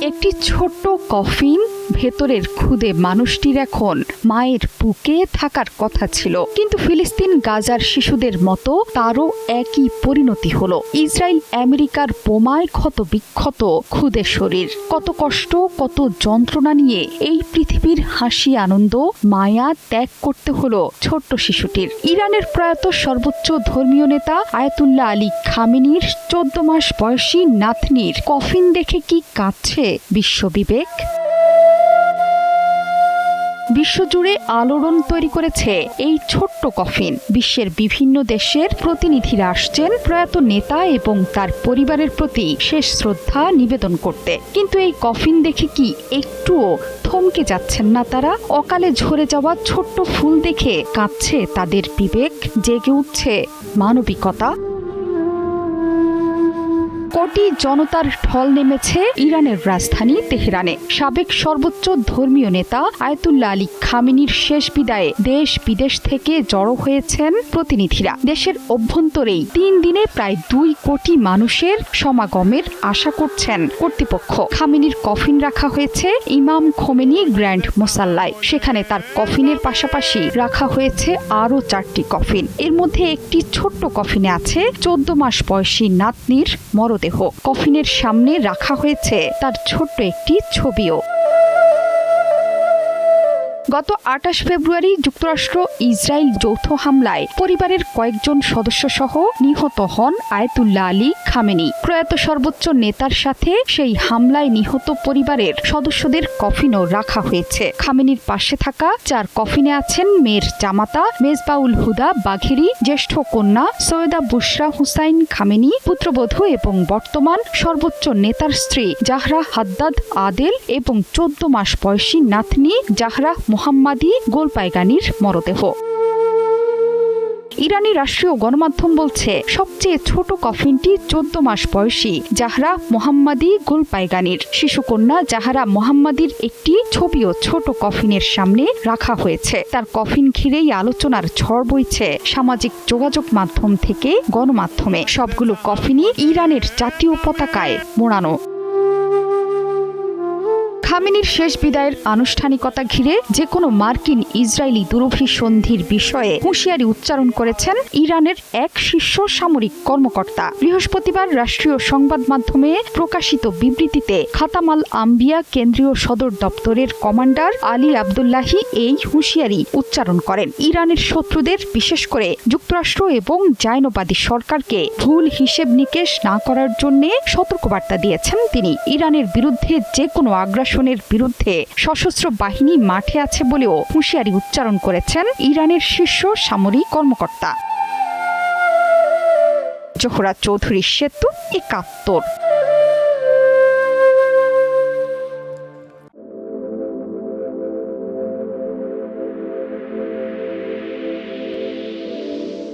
একটি ছোট্ট কফিন, ভেতরের ক্ষুদে মানুষটির এখন মায়ের বুকে থাকার কথা ছিল, কিন্তু ফিলিস্তিন গাজার শিশুদের মতো তারও একই পরিণতি হলো। ইসরায়েল আমেরিকার বোমায় ক্ষত বিক্ষত ক্ষুদে শরীর, কত কষ্ট, কত যন্ত্রণা নিয়ে এই পৃথিবীর হাসি, আনন্দ, মায়া ত্যাগ করতে হলো ছোট্ট শিশুটির। ইরানের প্রয়াত সর্বোচ্চ ধর্মীয় নেতা আয়াতুল্লাহ আলী খামেনির 14 মাস বয়সী নাতনির কফিন দেখে কি কাঁদছে বিশ্ববিবেক? বিশ্বজুড়ে আলোড়ন তৈরি করেছে এই ছোট্ট কফিন। বিশ্বের বিভিন্ন দেশের প্রতিনিধিরা আসছেন প্রয়াত নেতা এবং তার পরিবারের প্রতি শেষ শ্রদ্ধা নিবেদন করতে। কিন্তু এই কফিন দেখে কি একটুও থমকে যাচ্ছেন না তারা? অকালে ঝরে যাওয়া ছোট্ট ফুল দেখে কাঁদছে তাদের বিবেক, জেগে উঠছে মানবিকতা। কোটি জনতার ঢল নেমেছে ইরানের রাজধানী তেহরানে। সাবেক সর্বোচ্চ ধর্মীয় নেতা আয়াতুল্লাহ আলী খামেনির শেষ বিদায়ে দেশ বিদেশ থেকে জড়ো হয়েছেন প্রতিনিধিরা। দেশের অভ্যন্তরেই 3 দিনে প্রায় 2 কোটি মানুষের সমাগমের আশা করছেন কর্তৃপক্ষ। খামেনির কফিন রাখা হয়েছে ইমাম খোমেনি গ্র্যান্ড মোসাল্লায়। সেখানে তার কফিনের পাশাপাশি রাখা হয়েছে আরও 4টি কফিন। এর মধ্যে একটি ছোট্ট কফিনে আছে 14 মাস বয়সী নাতনির মরদেহ। কফিনের সামনে রাখা হয়েছে তার ছোট্ট একটি ছবিও। গত 28 ফেব্রুয়ারি যুক্তরাষ্ট্র ইসরায়েল যৌথ হামলায় পরিবারের কয়েকজন সদস্য সহ নিহত হন আয়াতুল্লাহ আলী খামেনি। প্রয়াত সর্বোচ্চ নেতার সাথে সেই হামলায় নিহত পরিবারের সদস্যদের কফিনও রাখা হয়েছে। খামেনির পাশে থাকা 4 কফিনে আছেন মেয়ের জামাতা মেজবাউল হুদা বাঘেরি, জ্যেষ্ঠ কন্যা সৈয়দা বুশরা হুসাইন খামেনি, পুত্রবধূ এবং বর্তমান সর্বোচ্চ নেতার স্ত্রী জাহরা হাদ্দাদ আদেল এবং 14 মাস বয়সী নাতনি জাহরা মোহাম্মাদি গোলপাইগানির মরদেহ। ইরানি রাষ্ট্রীয় গণমাধ্যম বলছে সবচেয়ে ছোট কফিনটি 14 মাস বয়সী জাহরা মোহাম্মাদি গোলপাইগানির। শিশুকন্যা জাহরা মোহাম্মাদির একটি ছবিও ছোট কফিনের সামনে রাখা হয়েছে। তার কফিন ঘিরেই আলোচনার ঝড় বইছে সামাজিক যোগাযোগ মাধ্যম থেকে গণমাধ্যমে। সবগুলো কফিনই ইরানের জাতীয় পতাকায় মোড়ানো। খামেনির শেষ বিদায়ের আনুষ্ঠানিকতা ঘিরে যে কোনো মার্কিন ইসরায়েলি দুরভিসন্ধির বিষয়ে হুঁশিয়ারি উচ্চারণ করেছেন ইরানের এক শীর্ষ সামরিক কর্মকর্তা। বৃহস্পতিবার রাষ্ট্রীয় সংবাদ মাধ্যমে প্রকাশিত বিবৃতিতে খাতাম আল আম্বিয়া কেন্দ্রীয় সদর দপ্তরের কমান্ডার আলী আবদুল্লাহি এই হুঁশিয়ারি উচ্চারণ করেন। ইরানের শত্রুদের, বিশেষ করে যুক্তরাষ্ট্র এবং জায়নবাদী সরকারকে ভুল হিসেব নিকেশ না করার জন্য সতর্কবার্তা দিয়েছেন তিনি। ইরানের বিরুদ্ধে যে কোনো আগ্রাসনের বিরুদ্ধে সশস্ত্র বাহিনী মাঠে আছে বলেও হুঁশিয়ারি উচ্চারণ করেছেন ইরানের শীর্ষ সামরিক কর্মকর্তা। জোহরা চৌধুরী সেতু, 71।